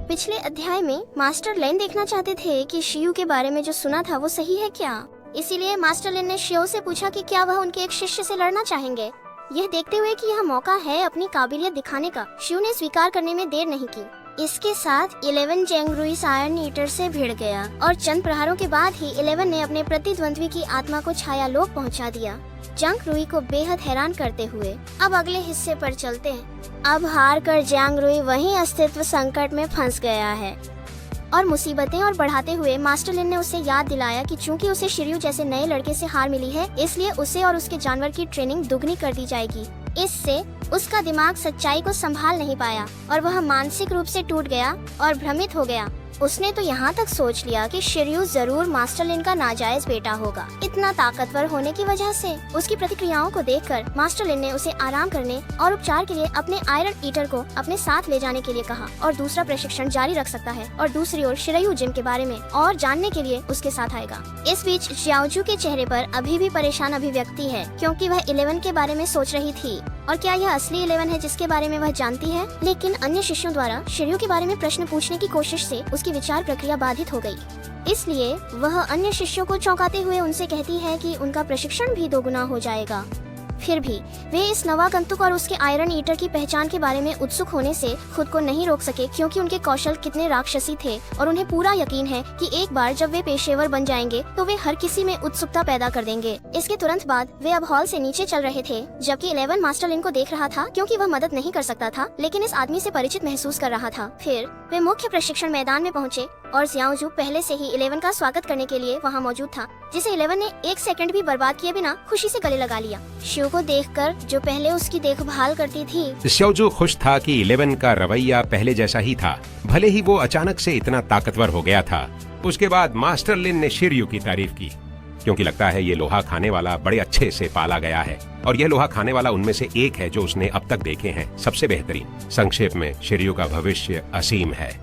पिछले अध्याय में मास्टर लिन देखना चाहते थे कि शियू के बारे में जो सुना था वो सही है क्या। इसीलिए मास्टर लिन ने शियो से पूछा कि क्या वह उनके एक शिष्य से लड़ना चाहेंगे। यह देखते हुए कि यह मौका है अपनी काबिलियत दिखाने का, शियू ने स्वीकार करने में देर नहीं की। इसके साथ 11 जंग रुई आयरन ईटर से भिड़ गया और चंद प्रहारों के बाद ही 11 ने अपने प्रतिद्वंद्वी की आत्मा को छाया लोक पहुंचा दिया, जंग रुई को बेहद हैरान करते हुए। अब अगले हिस्से पर चलते हैं। अब हार कर जंग रुई वहीं अस्तित्व संकट में फंस गया है और मुसीबतें और बढ़ाते हुए मास्टर लिन ने उसे याद दिलाया कि चूंकि उसे शिर्यू जैसे नए लड़के से हार मिली है, इसलिए उसे और उसके जानवर की ट्रेनिंग दुगनी कर दी जाएगी। इससे उसका दिमाग सच्चाई को संभाल नहीं पाया और वह मानसिक रूप से टूट गया और भ्रमित हो गया। उसने तो यहाँ तक सोच लिया कि शिर्यू जरूर मास्टर लिन का नाजायज बेटा होगा। इतना ताकतवर होने की वजह से उसकी प्रतिक्रियाओं को देखकर मास्टर लिन ने उसे आराम करने और उपचार के लिए अपने आयरन ईटर को अपने साथ ले जाने के लिए कहा और दूसरा प्रशिक्षण जारी रख सकता है और दूसरी ओर शिरयू जिम के बारे में और जानने के लिए उसके साथ आएगा। इस बीच xiaoju के चेहरे पर अभी भी परेशान अभिव्यक्ति है, क्योंकि वह 11 के बारे में सोच रही थी और क्या यह असली 11 है जिसके बारे में वह जानती है। लेकिन अन्य शिष्यों द्वारा शिर्यू के बारे में प्रश्न पूछने की कोशिश से उसकी विचार प्रक्रिया बाधित हो गई। इसलिए वह अन्य शिष्यों को चौंकाते हुए उनसे कहती है कि उनका प्रशिक्षण भी दोगुना हो जाएगा। फिर भी वे इस नवागंतुक और उसके आयरन ईटर की पहचान के बारे में उत्सुक होने से खुद को नहीं रोक सके, क्योंकि उनके कौशल कितने राक्षसी थे और उन्हें पूरा यकीन है कि एक बार जब वे पेशेवर बन जाएंगे तो वे हर किसी में उत्सुकता पैदा कर देंगे। इसके तुरंत बाद वे अब हॉल से नीचे चल रहे थे, जबकि 11 मास्टर लिन को देख रहा था, क्योंकि वह मदद नहीं कर सकता था लेकिन इस आदमी से परिचित महसूस कर रहा था। फिर वे मुख्य प्रशिक्षण मैदान में पहुँचे और xiaoju पहले से ही 11 का स्वागत करने के लिए वहाँ मौजूद था, जिसे 11 ने एक सेकंड भी बर्बाद किए बिना खुशी से गले लगा लिया। शिव को देखकर जो पहले उसकी देखभाल करती थी, xiaoju खुश था कि 11 का रवैया पहले जैसा ही था, भले ही वो अचानक से इतना ताकतवर हो गया था। उसके बाद मास्टर लिन ने शिर्यू की तारीफ की, क्योंकि लगता है ये लोहा खाने वाला बड़े अच्छे से पाला गया है और यह लोहा खाने वाला उनमें से एक है जो उसने अब तक देखे हैं सबसे बेहतरीन। संक्षेप में शिर्यू का भविष्य असीम है।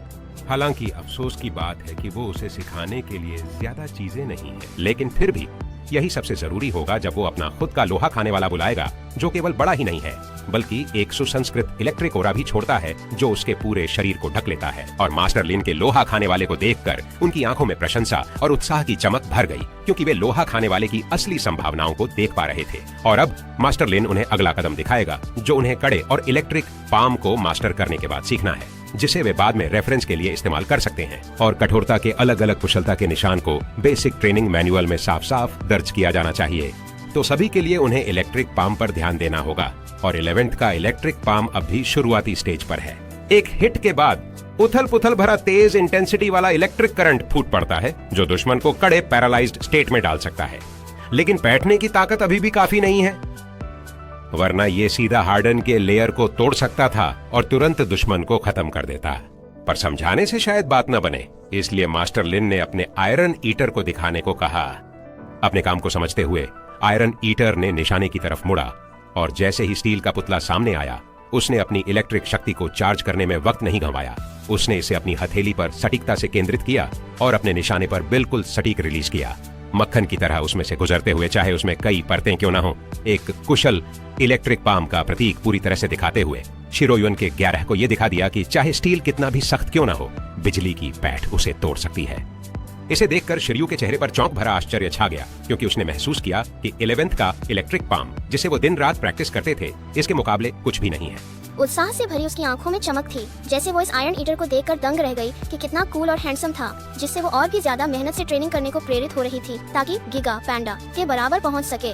हालांकि अफसोस की बात है कि वो उसे सिखाने के लिए ज्यादा चीजें नहीं है, लेकिन फिर भी यही सबसे जरूरी होगा जब वो अपना खुद का लोहा खाने वाला बुलाएगा, जो केवल बड़ा ही नहीं है बल्कि एक सुसंस्कृत इलेक्ट्रिक ओरा भी छोड़ता है जो उसके पूरे शरीर को ढक लेता है। और मास्टर लिन के लोहा खाने वाले को देखकर उनकी आंखों में प्रशंसा और उत्साह की चमक भर गई, क्योंकि वे लोहा खाने वाले की असली संभावनाओं को देख पा रहे थे। और अब मास्टर लिन उन्हें अगला कदम दिखाएगा, जो उन्हें कड़े और इलेक्ट्रिक पाम को मास्टर करने के बाद सीखना है, जिसे वे बाद में रेफरेंस के लिए इस्तेमाल कर सकते हैं। और कठोरता के अलग अलग कुशलता के निशान को बेसिक ट्रेनिंग मैनुअल में साफ साफ दर्ज किया जाना चाहिए। तो सभी के लिए उन्हें इलेक्ट्रिक पाम पर ध्यान देना होगा और 11th का इलेक्ट्रिक पाम अब भी शुरुआती स्टेज पर है। एक हिट के बाद उथल पुथल भरा तेज इंटेंसिटी वाला इलेक्ट्रिक करंट फूट पड़ता है, जो दुश्मन को कड़े पैरालाइज्ड स्टेट में डाल सकता है। लेकिन बैठने की ताकत अभी भी काफी नहीं है, वरना ये सीधा हार्डन के लेयर को तोड़ सकता था और तुरंत दुश्मन को खत्म कर देता। पर समझाने से शायद बात न बने, इसलिए मास्टर लिन ने अपने आयरन ईटर को दिखाने को कहा। अपने काम को समझते हुए आयरन ईटर ने निशाने की तरफ मुड़ा और जैसे ही स्टील का पुतला सामने आया, उसने अपनी इलेक्ट्रिक शक्ति को चार्ज करने में वक्त नहीं गंवाया। उसने इसे अपनी हथेली पर सटीकता से केंद्रित किया और अपने निशाने पर बिल्कुल सटीक रिलीज किया, मक्खन की तरह उसमें से गुजरते हुए, चाहे उसमें कई परतें क्यों न हो। एक कुशल इलेक्ट्रिक पाम का प्रतीक पूरी तरह से दिखाते हुए शिरोयुन के 11 को यह दिखा दिया कि चाहे स्टील कितना भी सख्त क्यों न हो, बिजली की पैठ उसे तोड़ सकती है। इसे देखकर शिर्यू के चेहरे पर चौंक भरा आश्चर्य छा गया, क्योंकि उसने महसूस किया कि 11th का इलेक्ट्रिक पाम, जिसे वो दिन रात प्रैक्टिस करते थे, इसके मुकाबले कुछ भी नहीं है। उत्साह से भरी उसकी आंखों में चमक थी, जैसे वो इस आयरन ईटर को देखकर दंग रह गई कि कितना कूल और हैंडसम था, जिससे वो और भी ज्यादा मेहनत से ट्रेनिंग करने को प्रेरित हो रही थी ताकि गिगा पैंडा के बराबर पहुंच सके।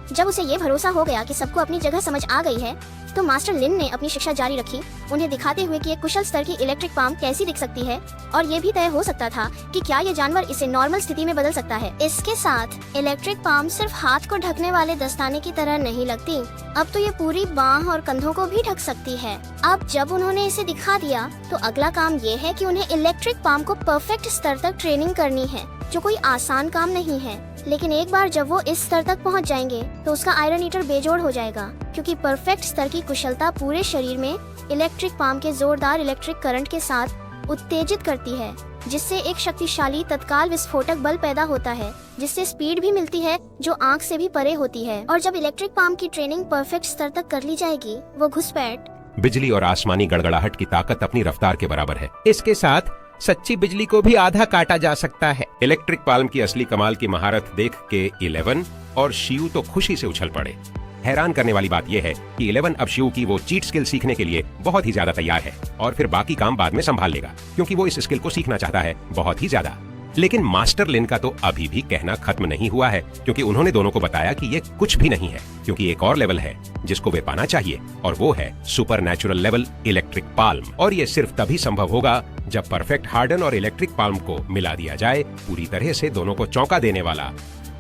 जब उसे ये भरोसा हो गया कि सबको अपनी जगह समझ आ गई है, तो मास्टर लिन ने अपनी शिक्षा जारी रखी, उन्हें दिखाते हुए कि एक कुशल स्तर की इलेक्ट्रिक पाम कैसी दिख सकती है और ये भी तय हो सकता था कि क्या ये जानवर इसे नॉर्मल स्थिति में बदल सकता है। इसके साथ इलेक्ट्रिक पाम सिर्फ हाथ को ढकने वाले दस्ताने की तरह नहीं लगती, अब तो ये पूरी बाह और कंधों को भी ढक सकती है। अब जब उन्होंने इसे दिखा दिया, तो अगला काम ये है कि उन्हें इलेक्ट्रिक पाम को परफेक्ट स्तर तक ट्रेनिंग करनी है, जो कोई आसान काम नहीं है। लेकिन एक बार जब वो इस स्तर तक पहुंच जाएंगे, तो उसका आयरन ईटर बेजोड़ हो जाएगा, क्योंकि परफेक्ट स्तर की कुशलता पूरे शरीर में इलेक्ट्रिक पाम के जोरदार इलेक्ट्रिक करंट के साथ उत्तेजित करती है, जिससे एक शक्तिशाली तत्काल विस्फोटक बल पैदा होता है, जिससे स्पीड भी मिलती है जो आंख से भी परे होती है। और जब इलेक्ट्रिक पाम की ट्रेनिंग परफेक्ट स्तर तक कर ली जाएगी, वो घुसपैठ बिजली और आसमानी गड़गड़ाहट की ताकत अपनी रफ्तार के बराबर है। इसके साथ सच्ची बिजली को भी आधा काटा जा सकता है। इलेक्ट्रिक पाल्म की असली कमाल की महारत देख के 11 और शियू तो खुशी से उछल पड़े। हैरान करने वाली बात यह है कि 11 अब शियू की वो चीट स्किल सीखने के लिए बहुत ही ज्यादा तैयार है और फिर बाकी काम बाद में संभाल लेगा, क्योंकि वो इस स्किल को सीखना चाहता है बहुत ही ज्यादा। लेकिन मास्टर लिन का तो अभी भी कहना खत्म नहीं हुआ है, क्योंकि उन्होंने दोनों को बताया कि ये कुछ भी नहीं है, क्योंकि एक और लेवल है जिसको वे पाना चाहिए, और वो है super natural level electric palm. और ये सिर्फ तभी संभव होगा जब परफेक्ट हार्डन और इलेक्ट्रिक पाल्म को मिला दिया जाए, पूरी तरह से दोनों को चौंका देने वाला।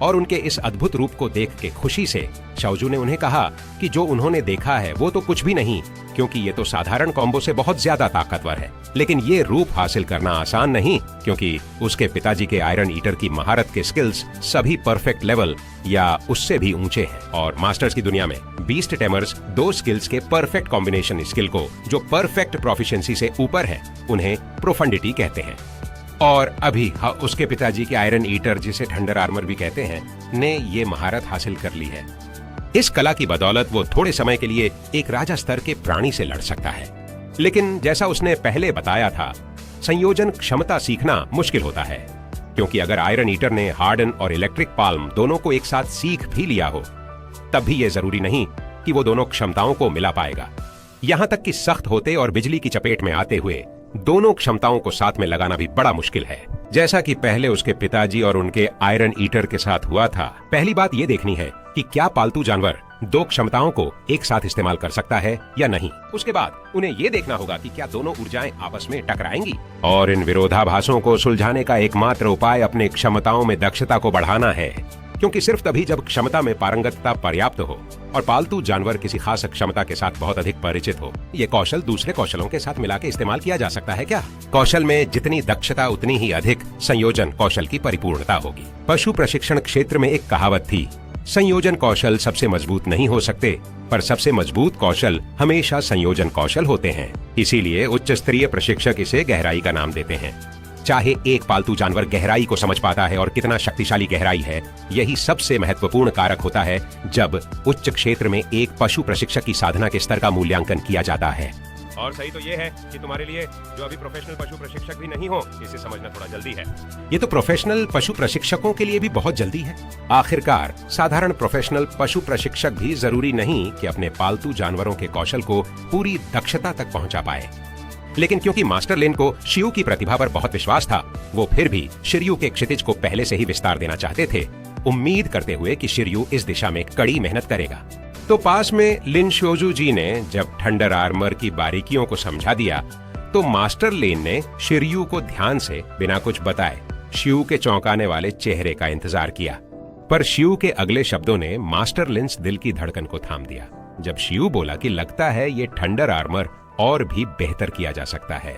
और उनके इस अद्भुत रूप को देख के खुशी से शाओजू ने उन्हें कहा कि जो उन्होंने देखा है वो तो कुछ भी नहीं, क्योंकि ये तो साधारण कॉम्बो से बहुत ज्यादा ताकतवर है। लेकिन ये रूप हासिल करना आसान नहीं, क्योंकि उसके पिताजी के आयरन ईटर की महारत के स्किल्स सभी परफेक्ट लेवल या उससे भी ऊंचे हैं। और मास्टर्स की दुनिया में बीस्ट टेमर्स दो स्किल्स के परफेक्ट कॉम्बिनेशन स्किल को, जो परफेक्ट प्रोफिशिएंसी से ऊपर है, उन्हें प्रोफंडिटी कहते हैं। और अभी उसके पिताजी के आयरन ईटर, जिसे थंडर आर्मर भी कहते हैं, ने ये महारत हासिल कर ली है। इस कला की बदौलत वो थोड़े समय के लिए एक राजा स्तर के प्राणी से लड़ सकता है। लेकिन जैसा उसने पहले बताया था, संयोजन क्षमता सीखना मुश्किल होता है, क्योंकि अगर आयरन ईटर ने हार्डन और इलेक्ट्रिक पाल्म दोनों को एक साथ सीख भी लिया हो, तब भी ये जरूरी नहीं कि वो दोनों क्षमताओं को मिला पाएगा। यहाँ तक कि सख्त होते और बिजली की चपेट में आते हुए दोनों क्षमताओं को साथ में लगाना भी बड़ा मुश्किल है, जैसा कि पहले उसके पिताजी और उनके आयरन ईटर के साथ हुआ था। पहली बात ये देखनी है कि क्या पालतू जानवर दो क्षमताओं को एक साथ इस्तेमाल कर सकता है या नहीं। उसके बाद उन्हें ये देखना होगा कि क्या दोनों ऊर्जाएं आपस में टकराएंगी। और इन विरोधाभासों को सुलझाने का एकमात्र उपाय अपने क्षमताओं में दक्षता को बढ़ाना है, क्योंकि सिर्फ तभी जब क्षमता में पारंगतता पर्याप्त हो और पालतू जानवर किसी खास क्षमता के साथ बहुत अधिक परिचित हो, ये कौशल दूसरे कौशलों के साथ मिला के इस्तेमाल किया जा सकता है। क्या कौशल में जितनी दक्षता उतनी ही अधिक संयोजन कौशल की परिपूर्णता होगी। पशु प्रशिक्षण क्षेत्र में एक कहावत थी, संयोजन कौशल सबसे मजबूत नहीं हो सकते, पर सबसे मजबूत कौशल हमेशा संयोजन कौशल होते हैं। इसीलिए उच्च स्तरीय प्रशिक्षक इसे गहराई का नाम देते हैं। चाहे एक पालतू जानवर गहराई को समझ पाता है और कितना शक्तिशाली गहराई है, यही सबसे महत्वपूर्ण कारक होता है जब उच्च क्षेत्र में एक पशु प्रशिक्षक की साधना के स्तर का मूल्यांकन किया जाता है। और सही तो ये है कि तुम्हारे लिए जो अभी प्रोफेशनल पशु प्रशिक्षक भी नहीं हो, इसे समझना थोड़ा जल्दी है। ये तो प्रोफेशनल पशु प्रशिक्षकों के लिए भी बहुत जल्दी है। आखिरकार साधारण प्रोफेशनल पशु प्रशिक्षक भी जरूरी नहीं कि अपने पालतू जानवरों के कौशल को पूरी दक्षता तक पहुंचा पाए। लेकिन क्योंकि मास्टर लिन को शियू की प्रतिभा पर बहुत विश्वास था, वो फिर भी शिरयू के क्षितिज को पहले से ही विस्तार देना चाहते थे, उम्मीद करते हुए कि शिरयू इस दिशा में कड़ी मेहनत करेगा। तो पास में लिन शोजू जी ने जब थंडर आर्मर की बारीकियों को समझा दिया, तो मास्टर लिन ने शिरयू को ध्यान से बिना कुछ बताए शियू के चौंकाने वाले चेहरे का इंतजार किया। पर शियू के अगले शब्दों ने मास्टर लिन्स दिल की धड़कन को थाम दिया, जब शियू बोला कि लगता है ये थंडर आर्मर और भी बेहतर किया जा सकता है।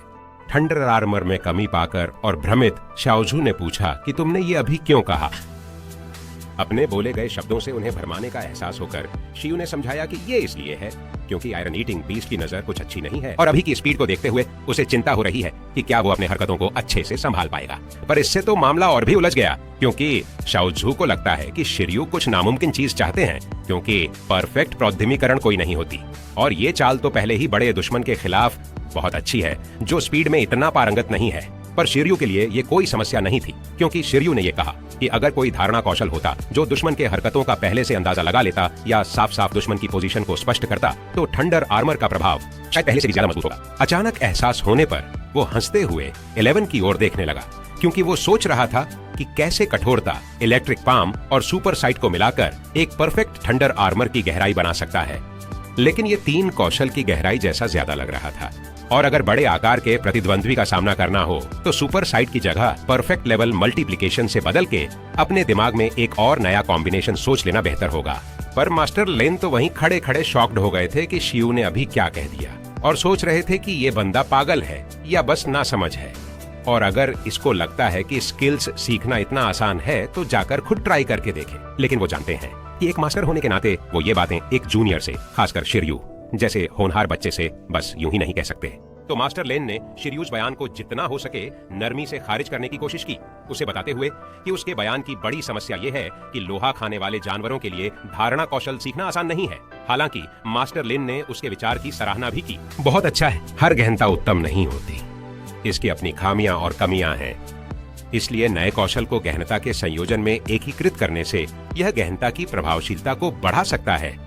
थंडर आर्मर में कमी पाकर और भ्रमित शाओजू ने पूछा कि तुमने ये अभी क्यों कहा। अपने बोले गए शब्दों से उन्हें भरमाने का एहसास होकर शियू ने समझाया कि ये इसलिए है क्योंकि आयरन ईटिंग बीस्ट की नजर कुछ अच्छी नहीं है और अभी की स्पीड को देखते हुए उसे चिंता हो रही है कि क्या वो अपने हरकतों को अच्छे से संभाल पाएगा। पर इससे तो मामला और भी उलझ गया, क्योंकि शाओजू को लगता है कि शिरयू कुछ नामुमकिन चीज चाहते हैं, क्योंकि परफेक्ट प्रौद्योगिकरण कोई नहीं होती और ये चाल तो पहले ही बड़े दुश्मन के खिलाफ बहुत अच्छी है जो स्पीड में इतना पारंगत नहीं है। पर शिरयू के लिए ये कोई समस्या नहीं थी, क्योंकि शिरयू ने ये कहा कि अगर कोई धारणा कौशल होता जो दुश्मन के हरकतों का पहले से अंदाजा लगा लेता या साफ साफ दुश्मन की पोजीशन को स्पष्ट करता, तो थंडर आर्मर का प्रभाव शायद पहले से भी ज्यादा मजबूत होगा। अचानक एहसास होने पर वो हंसते हुए 11 की ओर देखने लगा, क्योंकि वो सोच रहा था कि कैसे कठोरता इलेक्ट्रिक पाम और सुपर साइट को मिलाकर एक परफेक्ट थंडर आर्मर की गहराई बना सकता है। लेकिन ये 3 कौशल की गहराई जैसा ज्यादा लग रहा था, और अगर बड़े आकार के प्रतिद्वंद्वी का सामना करना हो तो सुपर साइट की जगह परफेक्ट लेवल मल्टीप्लिकेशन से बदल के अपने दिमाग में एक और नया कॉम्बिनेशन सोच लेना बेहतर होगा। पर मास्टर लिन तो वहीं खड़े खड़े शॉक्ड हो गए थे कि शियू ने अभी क्या कह दिया, और सोच रहे थे कि ये बंदा पागल है या बस ना समझ है, और अगर इसको लगता है कि स्किल्स सीखना इतना आसान है तो जाकर खुद ट्राई करके देखे। लेकिन वो जानते हैं कि एक मास्टर होने के नाते वो ये बातें एक जूनियर से, खासकर शिरयू जैसे होनहार बच्चे से बस यूं ही नहीं कह सकते। तो मास्टर लेन ने शिरयूज बयान को जितना हो सके नरमी से खारिज करने की कोशिश की, उसे बताते हुए कि उसके बयान की बड़ी समस्या यह है कि लोहा खाने वाले जानवरों के लिए धारणा कौशल सीखना आसान नहीं है। हालांकि मास्टर लिन ने उसके विचार की सराहना भी की। बहुत अच्छा है, हर गहनता उत्तम नहीं होती, इसकी अपनी खामियां और कमियां हैं। इसलिए नए कौशल को गहनता के संयोजन में एकीकृत करने से यह गहनता की प्रभावशीलता को बढ़ा सकता है,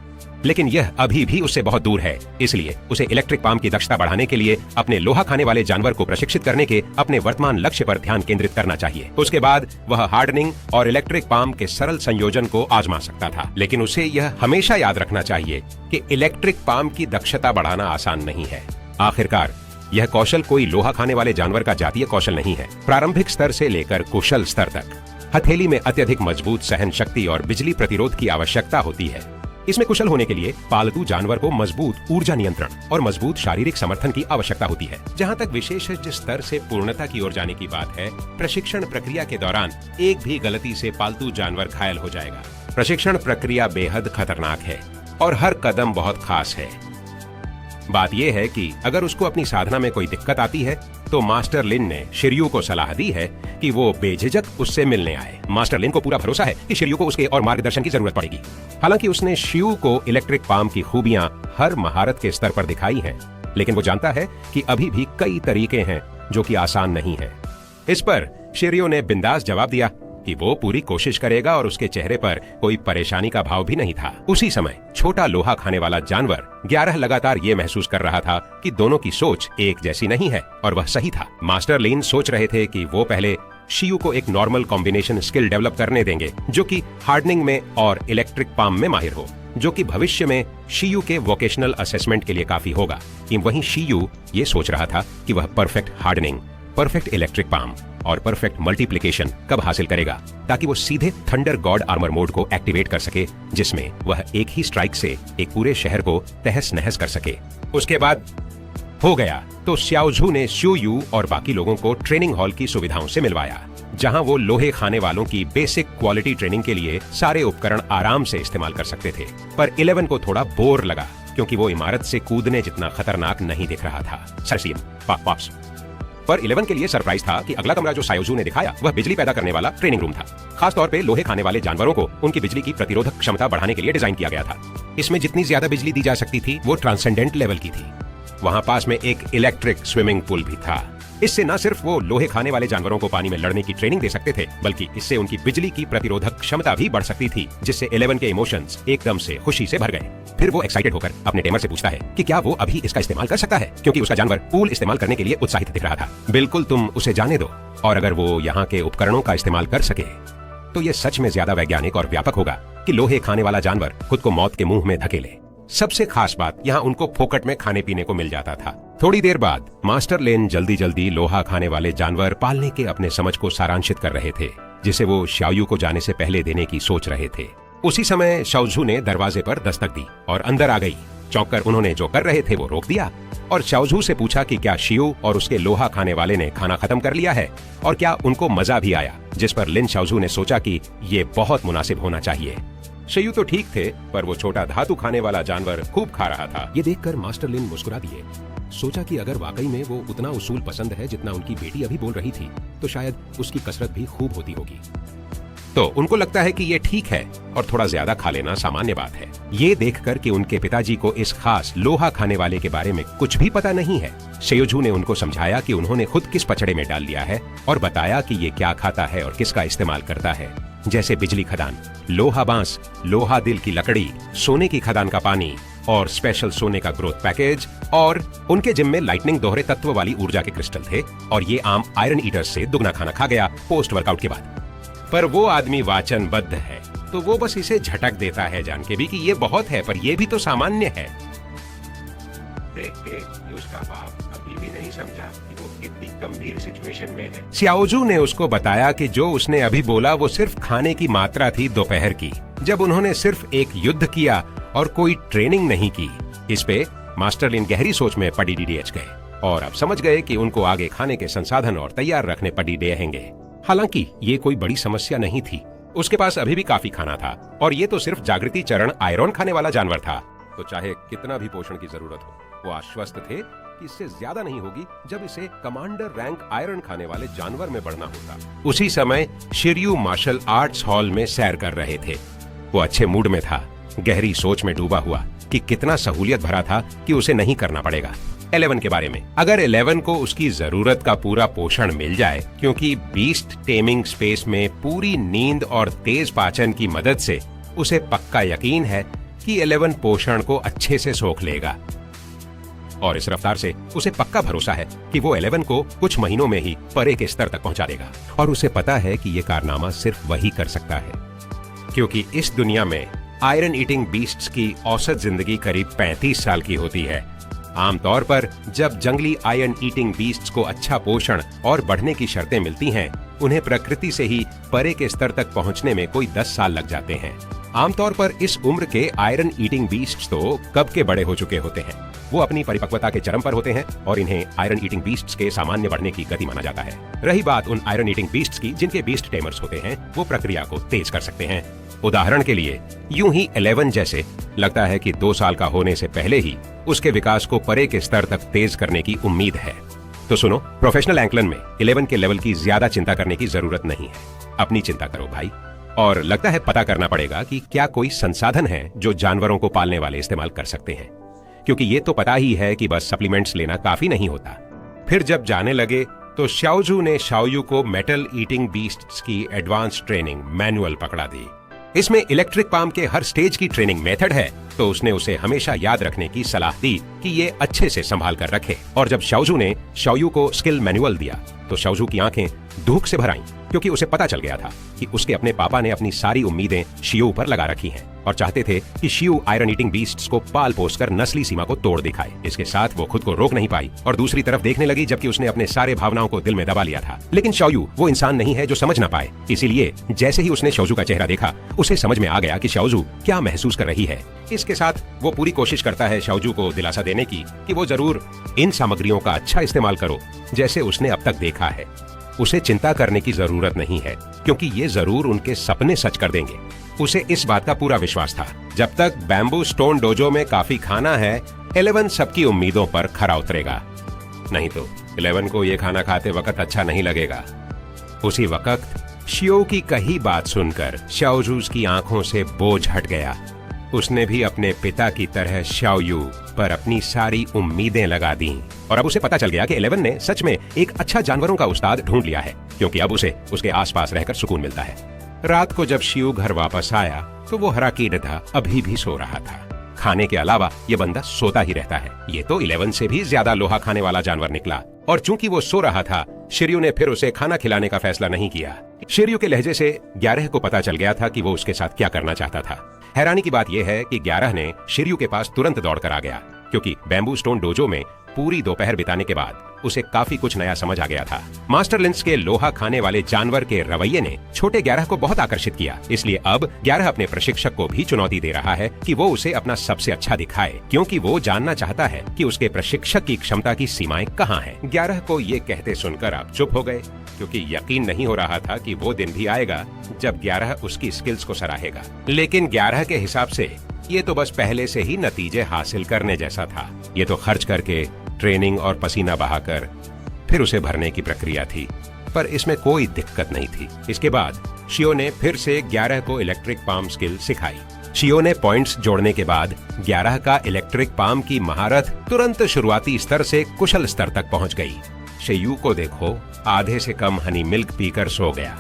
लेकिन यह अभी भी उससे बहुत दूर है। इसलिए उसे इलेक्ट्रिक पाम की दक्षता बढ़ाने के लिए अपने लोहा खाने वाले जानवर को प्रशिक्षित करने के अपने वर्तमान लक्ष्य पर ध्यान केंद्रित करना चाहिए। उसके बाद वह हार्डनिंग और इलेक्ट्रिक पाम के सरल संयोजन को आजमा सकता था, लेकिन उसे यह हमेशा याद रखना चाहिए कि इलेक्ट्रिक पाम की दक्षता बढ़ाना आसान नहीं है। आखिरकार यह कौशल कोई लोहा खाने वाले जानवर का जातीय कौशल नहीं है। प्रारंभिक स्तर से लेकर कुशल स्तर तक हथेली में अत्यधिक मजबूत सहन शक्ति और बिजली प्रतिरोध की आवश्यकता होती है। इसमें कुशल होने के लिए पालतू जानवर को मजबूत ऊर्जा नियंत्रण और मजबूत शारीरिक समर्थन की आवश्यकता होती है। जहां तक विशेषज्ञ स्तर से पूर्णता की ओर जाने की बात है, प्रशिक्षण प्रक्रिया के दौरान एक भी गलती से पालतू जानवर घायल हो जाएगा। प्रशिक्षण प्रक्रिया बेहद खतरनाक है और हर कदम बहुत खास है। बात यह है कि अगर उसको अपनी साधना में कोई दिक्कत आती है तो मास्टर लिन ने शिर्यू को सलाह दी है कि वो बेझिझक उससे मिलने आए। मास्टर लिन को पूरा भरोसा है कि शिर्यू को उसके और मार्गदर्शन की जरूरत पड़ेगी। हालांकि उसने शियू को इलेक्ट्रिक पाम की खूबियां हर महारत के स्तर पर दिखाई हैं, लेकिन वो जानता है कि अभी भी कई तरीके हैं जो कि आसान नहीं है। इस पर शिर्यू ने बिंदास जवाब दिया कि वो पूरी कोशिश करेगा और उसके चेहरे पर कोई परेशानी का भाव भी नहीं था। उसी समय छोटा लोहा खाने वाला जानवर 11 लगातार ये महसूस कर रहा था कि दोनों की सोच एक जैसी नहीं है, और वह सही था। मास्टर लिन सोच रहे थे कि वो पहले शियू को एक नॉर्मल कॉम्बिनेशन स्किल डेवलप करने देंगे जो कि हार्डनिंग में और इलेक्ट्रिक पाम में माहिर हो, जो कि भविष्य में शियू के वोकेशनल असेसमेंट के लिए काफी होगा। वहीं शियू ये सोच रहा था कि वह perfect hardening, perfect electric palm और परफेक्ट मल्टीप्लिकेशन कब हासिल करेगा, ताकि वो सीधे थंडर गॉड आर्मर मोड को एक्टिवेट कर सके, जिसमें वह एक ही स्ट्राइक से एक पूरे शहर को तहस नहस कर सके। उसके बाद हो गया तो श्याओझू ने शियू और बाकी लोगों को ट्रेनिंग हॉल की सुविधाओं से मिलवाया, जहां वो लोहे खाने वालों की बेसिक क्वालिटी ट्रेनिंग के लिए सारे उपकरण आराम से इस्तेमाल कर सकते थे। पर 11 को थोड़ा बोर लगा, क्योंकि वो इमारत से कूदने जितना खतरनाक नहीं दिख रहा था। पर 11 के लिए सरप्राइज था कि अगला कमरा जो श्याओझू ने दिखाया वह बिजली पैदा करने वाला ट्रेनिंग रूम था। खास तौर पे लोहे खाने वाले जानवरों को उनकी बिजली की प्रतिरोधक क्षमता बढ़ाने के लिए डिजाइन किया गया था। इसमें जितनी ज्यादा बिजली दी जा सकती थी वो ट्रांसेंडेंट लेवल की थी। वहां पास में एक इलेक्ट्रिक स्विमिंग पूल भी था। इससे न सिर्फ वो लोहे खाने वाले जानवरों को पानी में लड़ने की ट्रेनिंग दे सकते थे, बल्कि इससे उनकी बिजली की प्रतिरोधक क्षमता भी बढ़ सकती थी, जिससे 11 के इमोशंस एकदम से खुशी से भर गए। फिर वो एक्साइटेड होकर अपने टेमर से पूछता है कि क्या वो अभी इसका इस्तेमाल कर सकता है, क्योंकि उसका जानवर पूल इस्तेमाल करने के लिए उत्साहित दिख रहा था। बिल्कुल, तुम उसे जाने दो, और अगर वो यहाँ के उपकरणों का इस्तेमाल कर सके तो ये सच में ज्यादा वैज्ञानिक और व्यापक होगा कि लोहे खाने वाला जानवर खुद को मौत के मुंह में धकेले। सबसे खास बात, यहाँ उनको फोकट में खाने पीने को मिल जाता था। थोड़ी देर बाद मास्टर लिन जल्दी जल्दी लोहा खाने वाले जानवर पालने के अपने समझ को सारांशित कर रहे थे, जिसे वो श्याओझू को जाने से पहले देने की सोच रहे थे। उसी समय श्याओझू ने दरवाजे पर दस्तक दी और अंदर आ गई। चौंककर उन्होंने जो कर रहे थे वो रोक दिया और श्याओझू से पूछा कि क्या शियू और उसके लोहा खाने वाले ने खाना खत्म कर लिया है और क्या उनको मजा भी आया, जिस पर लिन श्याओझू ने सोचा कि ये बहुत मुनासिब होना चाहिए। शियू तो ठीक थे, पर वो छोटा धातु खाने वाला जानवर खूब खा रहा था। ये देखकर मास्टर लिन मुस्कुरा दिए। सोचा कि अगर वाकई में वो उतना उसूल पसंद है जितना उनकी बेटी अभी बोल रही थी, तो शायद उसकी कसरत भी खूब होती होगी। तो उनको लगता है कि ये ठीक है और थोड़ा ज्यादा खा लेना सामान्य बात है। ये देखकर कि उनके पिताजी को इस खास लोहा खाने वाले के बारे में कुछ भी पता नहीं है, श्याओझू ने उनको समझाया कि उन्होंने खुद किस पचड़े में डाल लिया है और बताया कि ये क्या खाता है और किसका इस्तेमाल करता है, जैसे बिजली खदान, लोहा बांस, लोहा दिल की लकड़ी, सोने की खदान का पानी और स्पेशल सोने का ग्रोथ पैकेज, और उनके जिम में लाइटनिंग दोहरे तत्व वाली ऊर्जा के क्रिस्टल थे, और ये आम आयरन ईटर्स से दुगना खाना खा गया पोस्ट वर्कआउट के बाद। पर वो आदमी वाचनबद्ध है, तो वो बस इसे झटक देता है, जान के भी कि ये बहुत है, पर ये भी तो सामान्य है। देख के उसका बाप अभी भी नहीं समझा कि वो कितनी गंभीर सिचुएशन में है। श्याओझू ने उसको बताया कि जो उसने अभी बोला वो सिर्फ खाने की मात्रा थी दोपहर की, जब उन्होंने सिर्फ एक युद्ध किया और कोई ट्रेनिंग नहीं की। इस पे मास्टर लिन गहरी सोच में पड़ी डीडीएच गए और अब समझ गए कि उनको आगे खाने के संसाधन और तैयार रखने पड़ी रहेंगे। हालांकि ये कोई बड़ी समस्या नहीं थी, उसके पास अभी भी काफी खाना था, और ये तो सिर्फ जागृति चरण आयरन खाने वाला जानवर था, तो चाहे कितना भी पोषण की जरूरत हो, वो आश्वस्त थे कि इससे ज्यादा नहीं होगी जब इसे कमांडर रैंक आयरन खाने वाले जानवर में बढ़ना होता। उसी समय शिर्यू मार्शल आर्ट्स हॉल में सैर कर रहे थे। वो अच्छे मूड में था, गहरी सोच में डूबा हुआ, कि कितना सहूलियत भरा था कि उसे नहीं करना पड़ेगा। 11 के बारे में, अगर 11 को उसकी जरूरत का पूरा पोषण मिल जाए, क्योंकि बीस्ट टेमिंग स्पेस में पूरी नींद और तेज पाचन की मदद से उसे पक्का यकीन है कि 11 पोषण को अच्छे से सोख लेगा और इस रफ्तार से उसे पक्का भरोसा है कि वो 11 को कुछ महीनों में ही परे के स्तर तक पहुंचा देगा। और उसे पता है कि ये कारनामा सिर्फ वही कर सकता है, क्योंकि इस दुनिया में आयरन ईटिंग बीस्ट्स की औसत जिंदगी करीब 35 साल की होती है। आमतौर पर जब जंगली आयरन ईटिंग बीस्ट्स को अच्छा पोषण और बढ़ने की शर्तें मिलती हैं, उन्हें प्रकृति से ही परे के स्तर तक पहुंचने में कोई 10 साल लग जाते हैं। आमतौर पर इस उम्र के आयरन ईटिंग बीस्ट्स तो कब के बड़े हो चुके होते हैं। वो अपनी परिपक्वता के चरम पर होते हैं और इन्हें आयरन ईटिंग बीस्ट्स के सामान्य बढ़ने की गति माना जाता है। रही बात उन आयरन ईटिंग बीस्ट्स की जिनके बीस्ट टेमर्स होते हैं, वो प्रक्रिया को तेज कर सकते हैं। उदाहरण के लिए यूं ही 11 जैसे लगता है कि 2 साल का होने से पहले ही उसके विकास को परे के स्तर तक तेज करने की उम्मीद है। तो सुनो, प्रोफेशनल एंकलन में 11 के लेवल की ज्यादा चिंता करने की जरूरत नहीं है। अपनी चिंता करो भाई। और लगता है पता करना पड़ेगा कि क्या कोई संसाधन है जो जानवरों को पालने वाले इस्तेमाल कर सकते हैं, क्योंकि ये तो पता ही है कि बस सप्लीमेंट्स लेना काफी नहीं होता। फिर जब जाने लगे तो शाओजू ने शाओयू को मेटल ईटिंग बीस्ट्स की एडवांस ट्रेनिंग मैनुअल पकड़ा दी। इसमें इलेक्ट्रिक पाम के हर स्टेज की ट्रेनिंग मेथड है, तो उसने उसे हमेशा याद रखने की सलाह दी कि ये अच्छे से संभाल कर रखे। और जब शाओजू ने शाओयू को स्किल मैनुअल दिया तो शाओजू की आंखें दुख से भर आईं, क्योंकि उसे पता चल गया था कि उसके अपने पापा ने अपनी सारी उम्मीदें शियू पर लगा रखी हैं और चाहते थे कि शियू आयरन ईटिंग बीस्ट्स को पाल पोस कर नस्ली सीमा को तोड़ दिखाए। इसके साथ वो खुद को रोक नहीं पाई और दूसरी तरफ देखने लगी, जबकि उसने अपने सारे भावनाओं को दिल में दबा लिया था। लेकिन शाओयू वो इंसान नहीं है जो समझ ना पाए, इसीलिए जैसे ही उसने शाओजू का चेहरा देखा, उसे समझ में आ गया कि शाओजू क्या महसूस कर रही है। इसके साथ वो पूरी कोशिश करता है शाओजू को दिलासा देने की कि वो जरूर इन सामग्रियों का अच्छा इस्तेमाल करो जैसे उसने अब तक देखा है। उसे चिंता करने की जरूरत नहीं है, क्योंकि ये जरूर उनके सपने सच कर देंगे। उसे इस बात का पूरा विश्वास था। जब तक बैम्बू स्टोन डोजो में काफी खाना है, 11 सबकी उम्मीदों पर खरा उतरेगा। नहीं तो 11 को ये खाना खाते वक्त अच्छा नहीं लगेगा। उसी वक्त शियो की कही बात सुनकर शाओजू की आंखों से बोझ हट गया। उसने भी अपने पिता की तरह शाओयू पर अपनी सारी उम्मीदें लगा दी और अब उसे पता चल गया कि 11 ने सच में एक अच्छा जानवरों का उस्ताद ढूंढ लिया है, क्योंकि अब उसे उसके आसपास रहकर सुकून मिलता है। रात को जब शियू घर वापस आया तो वो हराकीडा अभी भी सो रहा था। खाने के अलावा ये बंदा सोता ही रहता है। ये तो 11 से भी ज्यादा लोहा खाने वाला जानवर निकला। और चूंकि वो सो रहा था, शिर्यू ने फिर उसे खाना खिलाने का फैसला नहीं किया। शिर्यू के लहजे से 11 को पता चल गया था कि वो उसके साथ क्या करना चाहता था। हैरानी की बात यह है कि 11 ने शिर्यू के पास तुरंत दौड़कर आ गया, क्योंकि बैम्बू स्टोन डोजो में पूरी दोपहर बिताने के बाद उसे काफी कुछ नया समझ आ गया था। मास्टर लिंस के लोहा खाने वाले जानवर के रवैये ने छोटे 11 को बहुत आकर्षित किया। इसलिए अब 11 अपने प्रशिक्षक को भी चुनौती दे रहा है कि वो उसे अपना सबसे अच्छा दिखाए, क्योंकि वो जानना चाहता है कि उसके प्रशिक्षक की क्षमता की सीमाएं कहाँ हैं। 11 को ये कहते सुनकर आप चुप हो गए, क्योंकि यकीन नहीं हो रहा था कि वो दिन भी आएगा जब 11 उसकी स्किल्स को सराहेगा। लेकिन 11 के हिसाब से ये तो बस पहले से ही नतीजे हासिल करने जैसा था। ये तो खर्च करके ट्रेनिंग और पसीना बहाकर फिर उसे भरने की प्रक्रिया थी, पर इसमें कोई दिक्कत नहीं थी। इसके बाद शियो ने फिर से 11 को इलेक्ट्रिक पाम स्किल सिखाई। शियो ने पॉइंट्स जोड़ने के बाद 11 का इलेक्ट्रिक पाम की महारत तुरंत शुरुआती स्तर से कुशल स्तर तक पहुंच गई। शियू को देखो, आधे से कम हनी मिल्क पीकर सो गया।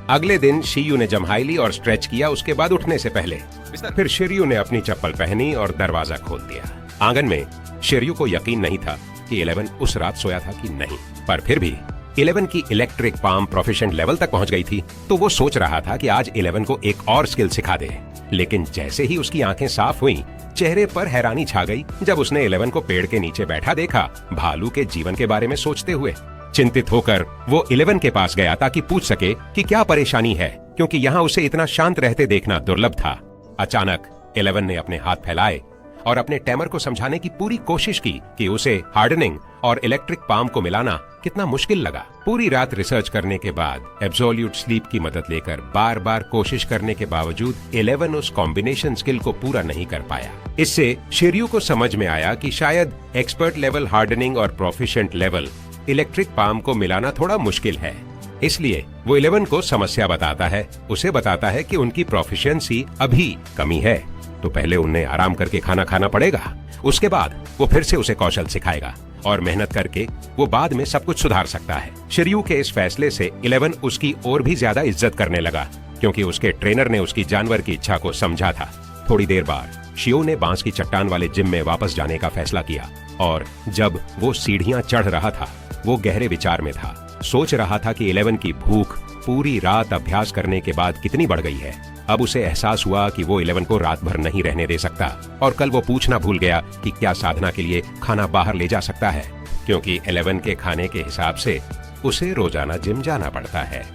अगले दिन शियू ने जम्हाई ली और स्ट्रेच किया। उसके बाद उठने से पहले फिर शिर्यू ने अपनी चप्पल पहनी और दरवाजा खोल दिया। आंगन में शिर्यू को यकीन नहीं था कि 11 उस रात सोया था कि नहीं, पर फिर भी 11 की इलेक्ट्रिक पाम प्रोफिशिएंट लेवल तक पहुंच गई थी, तो वो सोच रहा था कि आज 11 को एक और स्किल सिखा दे। लेकिन जैसे ही उसकी आंखें साफ हुईं, चेहरे पर हैरानी छा गई जब उसने 11 को पेड़ के नीचे बैठा देखा, भालू के जीवन के बारे में सोचते हुए। चिंतित होकर वो 11 के पास गया ताकि पूछ सके कि क्या परेशानी है, क्योंकि यहाँ उसे इतना शांत रहते देखना दुर्लभ था। अचानक 11 ने अपने हाथ फैलाए और अपने टैमर को समझाने की पूरी कोशिश की कि उसे हार्डनिंग और इलेक्ट्रिक पाम को मिलाना कितना मुश्किल लगा। पूरी रात रिसर्च करने के बाद, एब्सोल्यूट स्लीप की मदद लेकर बार बार कोशिश करने के बावजूद 11 उस कॉम्बिनेशन स्किल को पूरा नहीं कर पाया। इससे शिर्यू को समझ में आया कि शायद एक्सपर्ट लेवल हार्डनिंग और प्रोफिशिएंट लेवल इलेक्ट्रिक पाम को मिलाना थोड़ा मुश्किल है। इसलिए वो 11 को समस्या बताता है। उसे बताता है कि उनकी प्रोफिशिएंसी अभी कमी है। तो पहले उन्हें आराम करके खाना खाना पड़ेगा। उसके बाद वो फिर से उसे कौशल सिखाएगा और मेहनत करके वो बाद में सब कुछ सुधार सकता है। शिर्यू के इस फैसले से 11 उसकी और भी ज्यादा इज्जत करने लगा, क्योंकि उसके ट्रेनर ने उसकी जानवर की इच्छा को समझा था। थोड़ी देर बाद शियो ने बांस की चट्टान वाले जिम में वापस जाने का फैसला किया, और जब वो सीढ़ियां चढ़ रहा था वो गहरे विचार में था। सोच रहा था कि 11 की भूख पूरी रात अभ्यास करने के बाद कितनी बढ़ गई है। अब उसे एहसास हुआ कि वो 11 को रात भर नहीं रहने दे सकता, और कल वो पूछना भूल गया कि क्या साधना के लिए खाना बाहर ले जा सकता है, क्योंकि 11 के खाने के हिसाब से उसे रोजाना जिम जाना पड़ता है।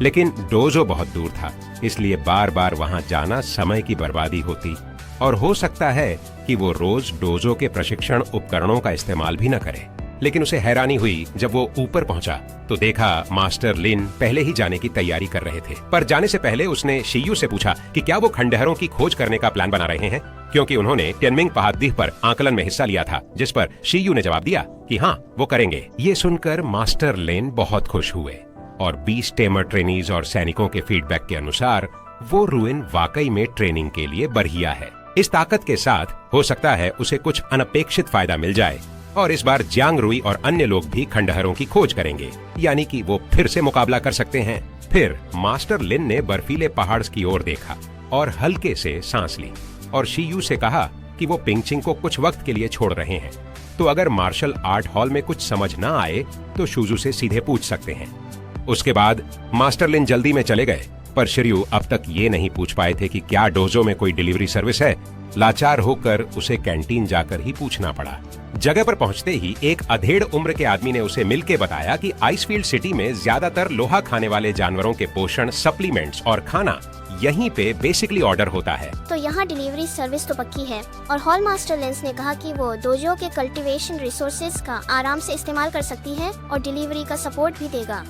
लेकिन डोजो बहुत दूर था, इसलिए बार बार वहां जाना समय की बर्बादी होती, और हो सकता है कि वो रोज डोजो के प्रशिक्षण उपकरणों का इस्तेमाल भी न करे। लेकिन उसे हैरानी हुई जब वो ऊपर पहुंचा तो देखा मास्टर लिन पहले ही जाने की तैयारी कर रहे थे। पर जाने से पहले उसने शियू से पूछा कि क्या वो खंडहरों की खोज करने का प्लान बना रहे हैं, क्योंकि उन्होंने टेनमिंग पहाड़दीह पर आकलन में हिस्सा लिया था, जिस पर शियू ने जवाब दिया कि हाँ वो करेंगे। ये सुनकर मास्टर लिन बहुत खुश हुए, और 20 टेमर ट्रेनीज और सैनिकों के फीडबैक के अनुसार वो रुइन वाकई में ट्रेनिंग के लिए बढ़िया है। इस ताकत के साथ हो सकता है उसे कुछ अनपेक्षित फायदा मिल जाए, और इस बार जियांग रुई और अन्य लोग भी खंडहरों की खोज करेंगे, यानी कि वो फिर से मुकाबला कर सकते हैं। फिर मास्टर लिन ने बर्फीले पहाड़ की ओर देखा और हल्के से सांस ली, और शियू से कहा कि वो पिंगचिंग को कुछ वक्त के लिए छोड़ रहे हैं, तो अगर मार्शल आर्ट हॉल में कुछ समझ ना आए तो शुजू से सीधे पूछ सकते हैं। उसके बाद मास्टर लिन जल्दी में चले गए, पर शिर्यू अब तक ये नहीं पूछ पाए थे कि क्या डोजो में कोई डिलीवरी सर्विस है। लाचार होकर उसे कैंटीन जाकर ही पूछना पड़ा। जगह पर पहुंचते ही एक अधेड़ उम्र के आदमी ने उसे मिलके बताया कि आइसफील्ड सिटी में ज्यादातर लोहा खाने वाले जानवरों के पोषण, सप्लीमेंट्स और खाना यहीं पे बेसिकली ऑर्डर होता है। तो यहाँ डिलीवरी सर्विस तो पक्की है, और हॉल मास्टर लेंस ने कहा कि वो डोजो के कल्टीवेशन रिसोर्सेज का आराम से इस्तेमाल कर सकती है और डिलीवरी का सपोर्ट भी देगा।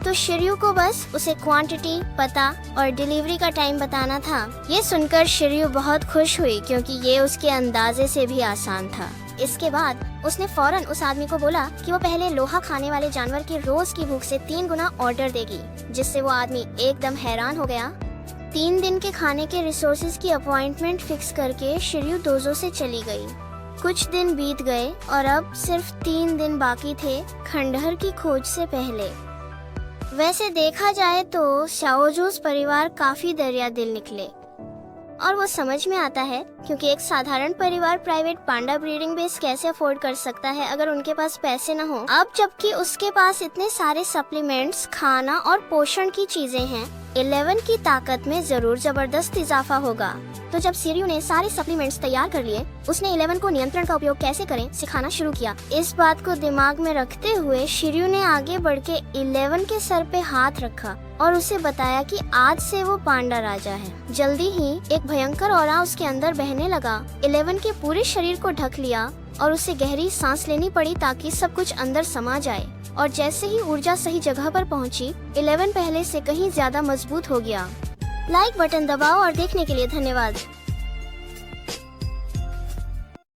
तो शिर्यू को बस उसे क्वांटिटी, पता और डिलीवरी का टाइम बताना था। ये सुनकर शिर्यू बहुत खुश हुई, क्योंकि ये उसके अंदाजे से भी आसान था। इसके बाद उसने फौरन उस आदमी को बोला कि वो पहले लोहा खाने वाले जानवर के रोज की भूख से 3 गुना ऑर्डर देगी, जिससे वो आदमी एकदम हैरान हो गया। 3 दिन के खाने के रिसोर्सेज की अपॉइंटमेंट फिक्स करके शिर्यू डोजो से चली गई। कुछ दिन बीत गए और अब सिर्फ 3 दिन बाकी थे खंडहर की खोज से पहले। वैसे देखा जाए तो शाओजूस परिवार काफी दरिया दिल निकले, और वो समझ में आता है, क्योंकि एक साधारण परिवार प्राइवेट पांडा ब्रीडिंग बेस कैसे अफोर्ड कर सकता है अगर उनके पास पैसे न हो। अब जबकि उसके पास इतने सारे सप्लीमेंट्स, खाना और पोषण की चीजें हैं, 11 की ताकत में जरूर जबरदस्त इजाफा होगा। तो जब शिर्यू ने सारे सप्लीमेंट्स तैयार कर लिए, उसने 11 को नियंत्रण का उपयोग कैसे करें सिखाना शुरू किया। इस बात को दिमाग में रखते हुए शिर्यू ने आगे बढ़ के 11 के सर पे हाथ रखा और उसे बताया कि आज से वो पांडा राजा है। जल्दी ही एक भयंकर ऑरा उसके अंदर बहने लगा। 11 के पूरे शरीर को ढक लिया और उसे गहरी सांस लेनी पड़ी ताकि सब कुछ अंदर समा जाए। और जैसे ही ऊर्जा सही जगह पर पहुंची, 11 पहले से कहीं ज्यादा मजबूत हो गया। लाइक बटन दबाओ और देखने के लिए धन्यवाद।